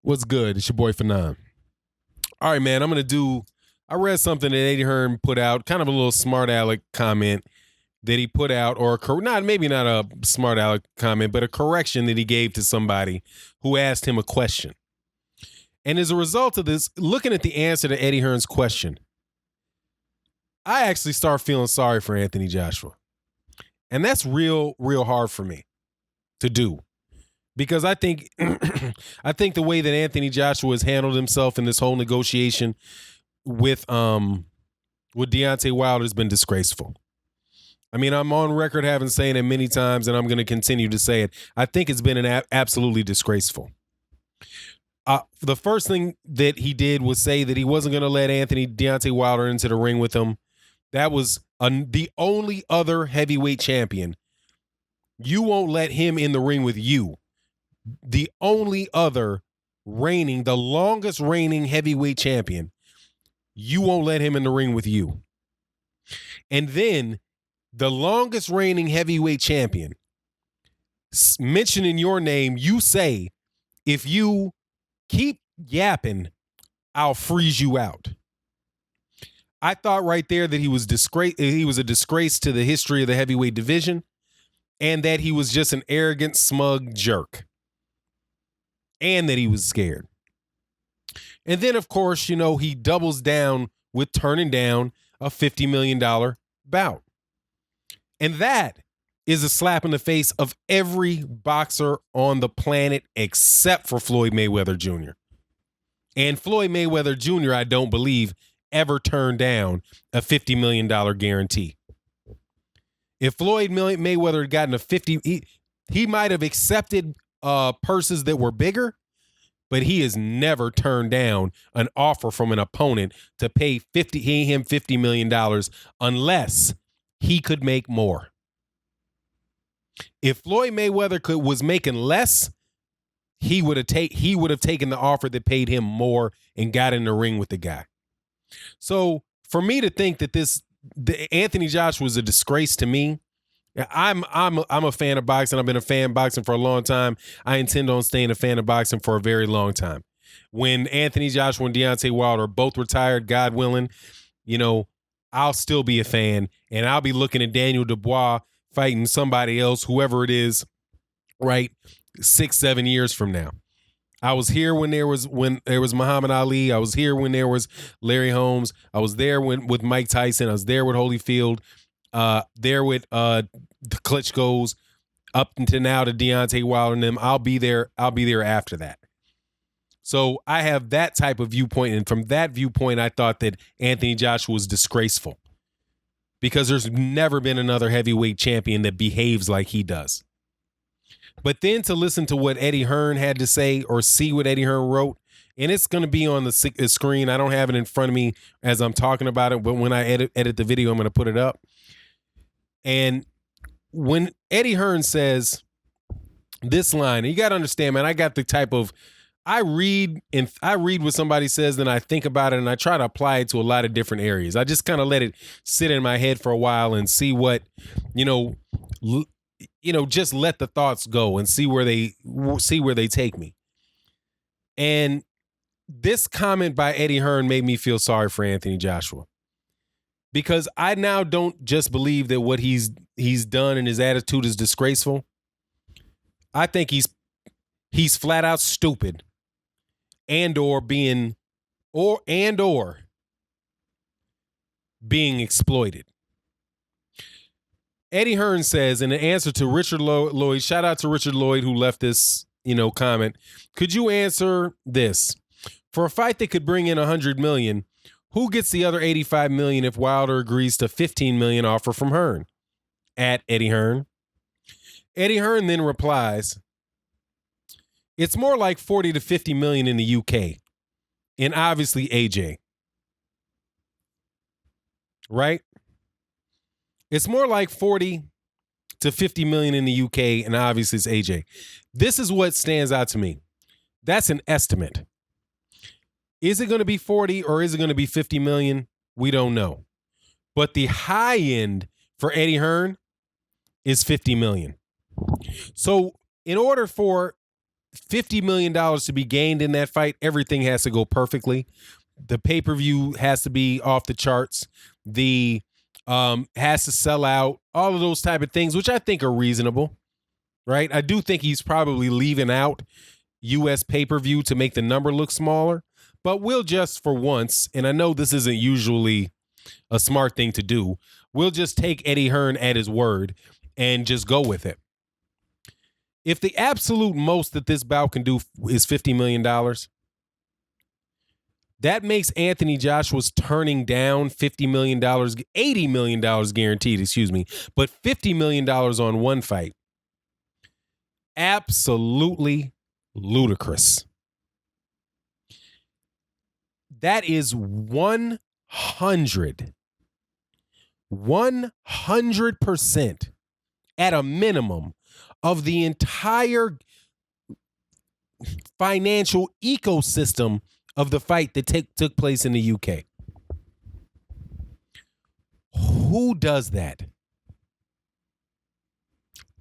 What's good? It's your boy Fanon. All right, man. I read something that Eddie Hearn put out, kind of a little smart aleck comment that he put out, or maybe not a smart aleck comment, but a correction that he gave to somebody who asked him a question. And as a result of this, looking at the answer to Eddie Hearn's question, I actually start feeling sorry for Anthony Joshua. And that's real hard for me to do. Because I think the way that Anthony Joshua has handled himself in this whole negotiation with Deontay Wilder has been disgraceful. I mean, I'm on record having saying it many times, and I'm going to continue to say it. I think it's been absolutely disgraceful. The first thing that he did was say that he wasn't going to let Deontay Wilder into the ring with him. That was the only other heavyweight champion. You won't let him in the ring with you. The only other the longest reigning heavyweight champion, you won't let him in the ring with you. And then the longest reigning heavyweight champion, mentioning your name, you say, if you keep yapping, I'll freeze you out. I thought right there that he was a disgrace to the history of the heavyweight division, and that he was just an arrogant, smug jerk. And that he was scared. And then, of course, he doubles down with turning down a $50 million bout. And that is a slap in the face of every boxer on the planet except for Floyd Mayweather Jr. And Floyd Mayweather Jr., I don't believe, ever turned down a $50 million guarantee. If Floyd Mayweather had gotten a 50, he might have accepted purses that were bigger, but he has never turned down an offer from an opponent to pay him $50 million unless he could make more. If Floyd Mayweather was making less, he would have taken the offer that paid him more and got in the ring with the guy. So for me to think that Anthony Joshua was a disgrace to me, I'm a fan of boxing. I've been a fan of boxing for a long time. I intend on staying a fan of boxing for a very long time. When Anthony Joshua and Deontay Wilder are both retired, God willing, I'll still be a fan, and I'll be looking at Daniel Dubois fighting somebody else, whoever it is, right, 6-7 years from now. I was here when there was Muhammad Ali. I was here when there was Larry Holmes. I was there with Mike Tyson. I was there with Holyfield. There with the Klitschko's, up until now to Deontay Wilder and them. I'll be there after that. So I have that type of viewpoint, and from that viewpoint, I thought that Anthony Joshua was disgraceful because there's never been another heavyweight champion that behaves like he does. But then to listen to what Eddie Hearn had to say or see what Eddie Hearn wrote, and it's going to be on the screen. I don't have it in front of me as I'm talking about it, but when I edit the video, I'm going to put it up. And when Eddie Hearn says this line, you got to understand, man, I got the type of, I read what somebody says, then I think about it, and I try to apply it to a lot of different areas. I just kind of let it sit in my head for a while and see what, just let the thoughts go and see where they take me. And this comment by Eddie Hearn made me feel sorry for Anthony Joshua. Because I now don't just believe that what he's done and his attitude is disgraceful. I think he's flat out stupid and or being exploited. Eddie Hearn says in an answer to Richard Lloyd, shout out to Richard Lloyd who left this, comment. Could you answer this? For a fight that could bring in $100 million, who gets the other $85 million if Wilder agrees to $15 million offer from Hearn? At Eddie Hearn. Eddie Hearn then replies, it's more like 40 to 50 million in the UK. And obviously AJ. Right? It's more like 40 to 50 million in the UK, and obviously it's AJ. This is what stands out to me. That's an estimate. Is it going to be 40 or is it going to be 50 million? We don't know. But the high end for Eddie Hearn is 50 million. So in order for $50 million to be gained in that fight, everything has to go perfectly. The pay-per-view has to be off the charts. The has to sell out, all of those type of things, which I think are reasonable, right? I do think he's probably leaving out U.S. pay-per-view to make the number look smaller, but we'll just for once, and I know this isn't usually a smart thing to do, we'll just take Eddie Hearn at his word and just go with it. If the absolute most that this bout can do is $50 million, that makes Anthony Joshua's turning down $50 million, $80 million guaranteed, but $50 million on one fight. Absolutely ludicrous. That is 100% at a minimum of the entire financial ecosystem of the fight that took place in the UK. Who does that?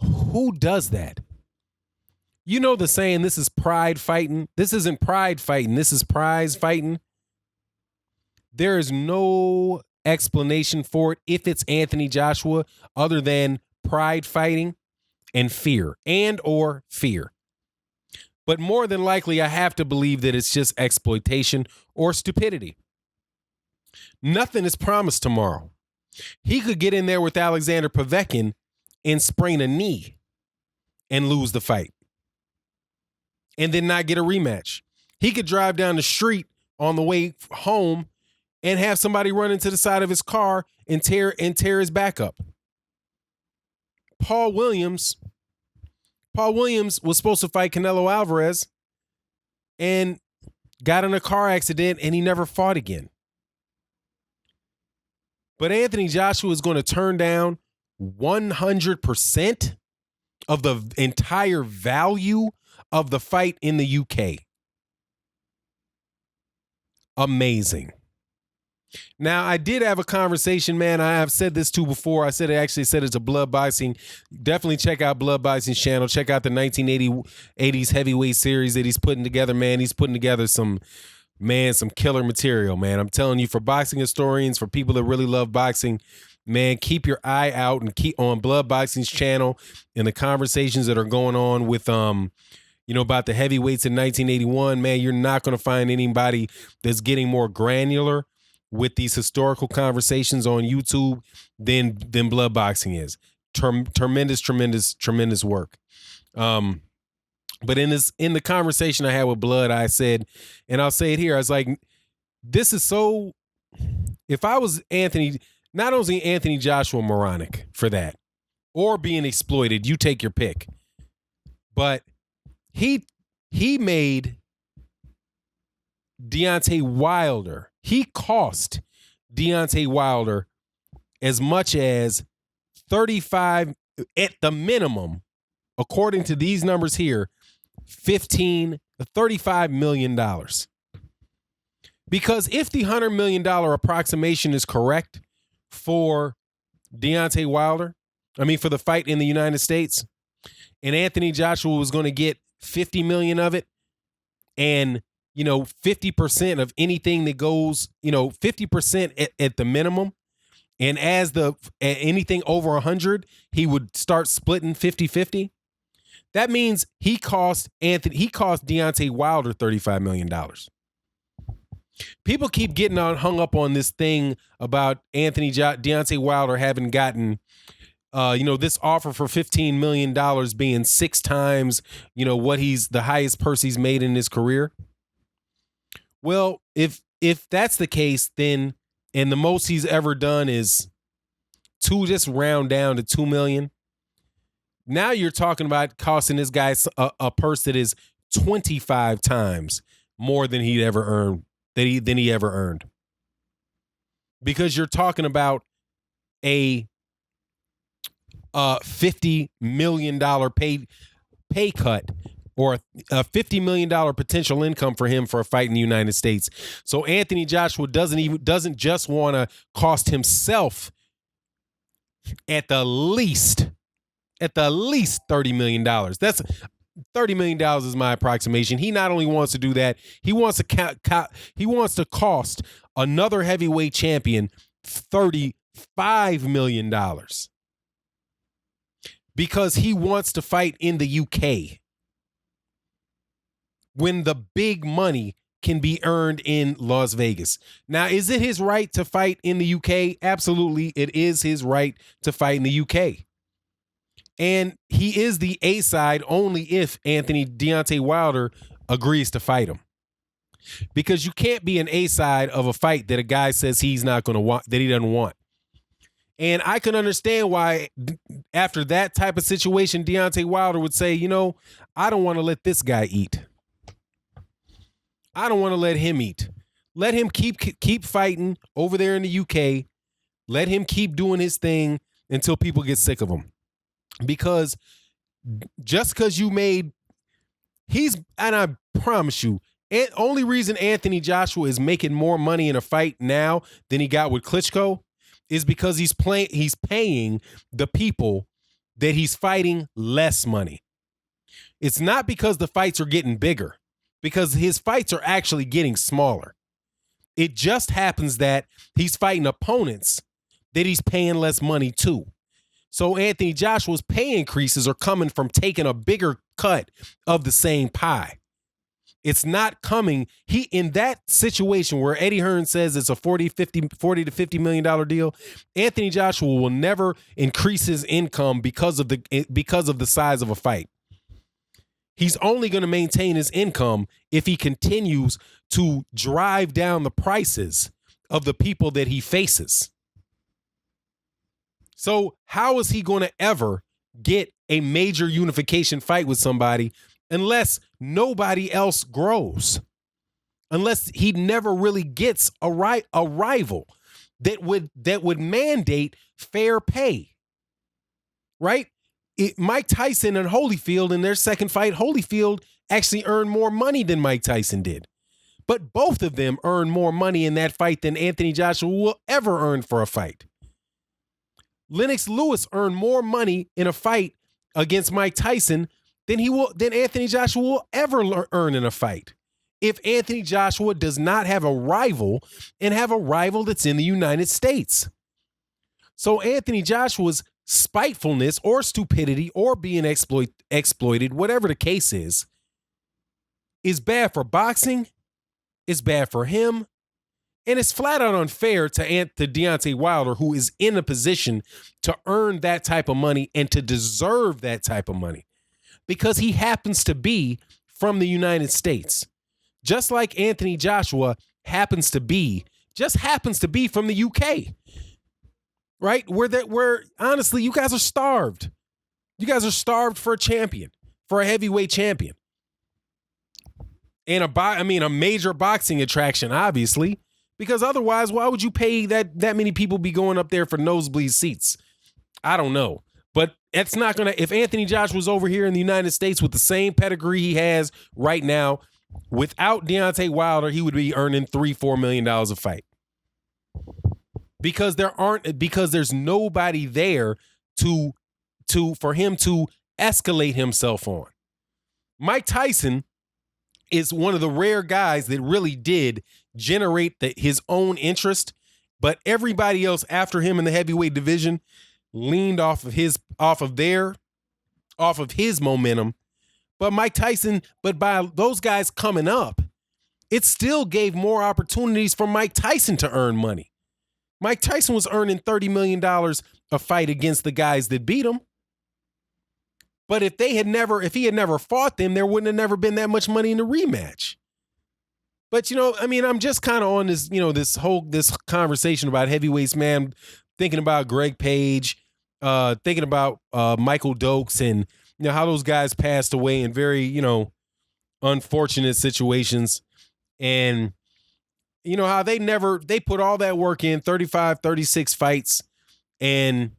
Who does that? You know the saying, this is pride fighting. This isn't pride fighting. This is prize fighting. There is no explanation for it if it's Anthony Joshua other than pride fighting and fear or fear. But more than likely, I have to believe that it's just exploitation or stupidity. Nothing is promised tomorrow. He could get in there with Alexander Povetkin and sprain a knee and lose the fight and then not get a rematch. He could drive down the street on the way home and have somebody run into the side of his car and tear his back up. Paul Williams was supposed to fight Canelo Alvarez and got in a car accident and he never fought again. But Anthony Joshua is going to turn down 100% of the entire value of the fight in the UK. Amazing. Now, I did have a conversation, man. I have said this too before. I actually said it's a Blood Boxing. Definitely check out Blood Boxing's channel. Check out the 1980s heavyweight series that he's putting together, man. He's putting together some killer material, man. I'm telling you, for boxing historians, for people that really love boxing, man, keep your eye out and keep on Blood Boxing's channel and the conversations that are going on with about the heavyweights in 1981. Man, you're not going to find anybody that's getting more granular with these historical conversations on YouTube than Blood Boxing is. Tremendous work. But in the conversation I had with Blood, I said, and I'll say it here, I was like, this is so, if I was not only Anthony Joshua moronic for that, or being exploited, you take your pick. But he made Deontay Wilder, he cost Deontay Wilder as much as 35 at the minimum, according to these numbers here, $35 million. Because if the $100 million approximation is correct for Deontay Wilder, for the fight in the United States, and Anthony Joshua was going to get 50 million of it, and 50% of anything that goes, 50% at the minimum, and as anything over 100, he would start splitting 50-50. That means he cost Deontay Wilder $35 million. People keep getting hung up on this thing about Deontay Wilder having gotten this offer for $15 million being 6 times, what the highest purse he's made in his career. Well, if that's the case, then, and the most he's ever done is just round down to $2 million. Now you're talking about costing this guy a purse that is 25 times more than he ever earned, than he ever earned. Because you're talking about a $50 million pay cut, or a $50 million potential income for him for a fight in the United States. So Anthony Joshua doesn't just want to cost himself at the least $30 million. $30 million is my approximation. He not only wants to do that, he wants to cost another heavyweight champion $35 million because he wants to fight in the UK when the big money can be earned in Las Vegas. Now, is it his right to fight in the UK? Absolutely, it is his right to fight in the UK. And he is the A side only if Deontay Wilder agrees to fight him. Because you can't be an A side of a fight that a guy says he's not going to want, that he doesn't want. And I can understand why after that type of situation, Deontay Wilder would say, I don't want to let this guy eat. I don't want to let him eat. Let him keep fighting over there in the UK. Let him keep doing his thing until people get sick of him. Because just because you made, and I promise you, only reason Anthony Joshua is making more money in a fight now than he got with Klitschko is because he's paying the people that he's fighting less money. It's not because the fights are getting bigger, because his fights are actually getting smaller. It just happens that he's fighting opponents that he's paying less money to. So Anthony Joshua's pay increases are coming from taking a bigger cut of the same pie. It's not coming. In that situation where Eddie Hearn says it's a $40 to $50 million deal, Anthony Joshua will never increase his income because of the size of a fight. He's only going to maintain his income if he continues to drive down the prices of the people that he faces. So how is he going to ever get a major unification fight with somebody unless nobody else grows? Unless he never really gets a rival that would mandate fair pay, right? Mike Tyson and Holyfield in their second fight, Holyfield actually earned more money than Mike Tyson did. But both of them earned more money in that fight than Anthony Joshua will ever earn for a fight. Lennox Lewis earned more money in a fight against Mike Tyson than Anthony Joshua will ever earn in a fight. If Anthony Joshua does not have a rival and have a rival that's in the United States. So Anthony Joshua's spitefulness or stupidity or being exploited, whatever the case is bad for boxing. It's bad for him. And it's flat out unfair to Deontay Wilder, who is in a position to earn that type of money and to deserve that type of money because he happens to be from the United States. Just like Anthony Joshua happens to be from the UK, right? Where honestly, you guys are starved. You guys are starved for a champion, for a heavyweight champion. And a major boxing attraction, obviously. Because otherwise, why would you pay that many people be going up there for nosebleed seats? I don't know. But it's not going to, if Anthony Joshua was over here in the United States with the same pedigree he has right now, without Deontay Wilder, he would be earning $3-4 million a fight. Because there's nobody there for him to escalate himself on. Mike Tyson is one of the rare guys that really did generate his own interest, but everybody else after him in the heavyweight division leaned off of his momentum. But Mike Tyson, by those guys coming up, it still gave more opportunities for Mike Tyson to earn money. Mike Tyson was earning $30 million a fight against the guys that beat him. But if he had never fought them, there wouldn't have never been that much money in the rematch. But, I'm just kind of on this, this conversation about heavyweights, man, thinking about Greg Page, thinking about Michael Dokes and, how those guys passed away in very, unfortunate situations. And, how they put all that work in, 35, 36 fights, and,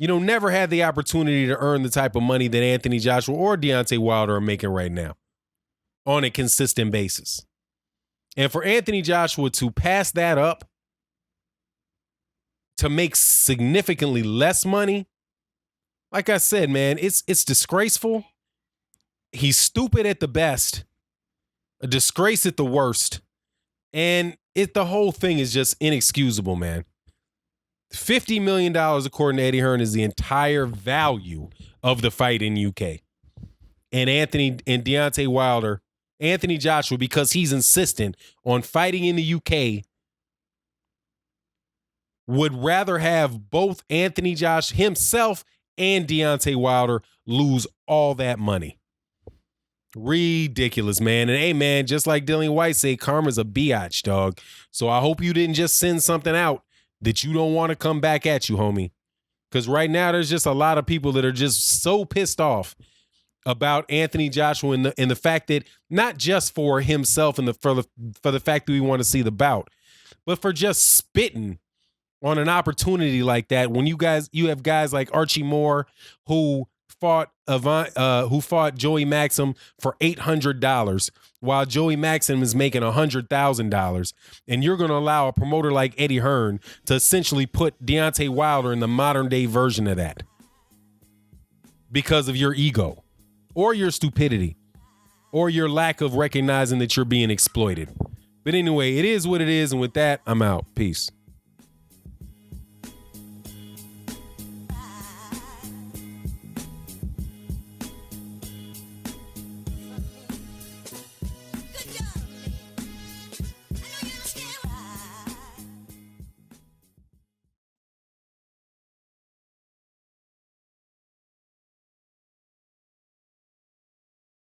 never had the opportunity to earn the type of money that Anthony Joshua or Deontay Wilder are making right now on a consistent basis. And for Anthony Joshua to pass that up to make significantly less money, like I said, man, it's disgraceful. He's stupid at the best, a disgrace at the worst, and the whole thing is just inexcusable, man. $50 million, according to Eddie Hearn, is the entire value of the fight in UK. And Deontay Wilder, Anthony Joshua, because he's insistent on fighting in the UK, would rather have both Anthony Josh himself and Deontay Wilder lose all that money. Ridiculous, man. And hey, man, just like Dillian White say, karma's a biatch, dog. So I hope you didn't just send something out that you don't want to come back at you, homie. Because right now there's just a lot of people that are just so pissed off about Anthony Joshua and the fact that not just for himself and for the fact that we want to see the bout, but for just spitting on an opportunity like that when you have guys like Archie Moore who fought Joey Maxim for $800 while Joey Maxim is making $100,000, and you're going to allow a promoter like Eddie Hearn to essentially put Deontay Wilder in the modern day version of that because of your ego or your stupidity or your lack of recognizing that you're being exploited. But anyway, it is what it is, and with that, I'm out. Peace.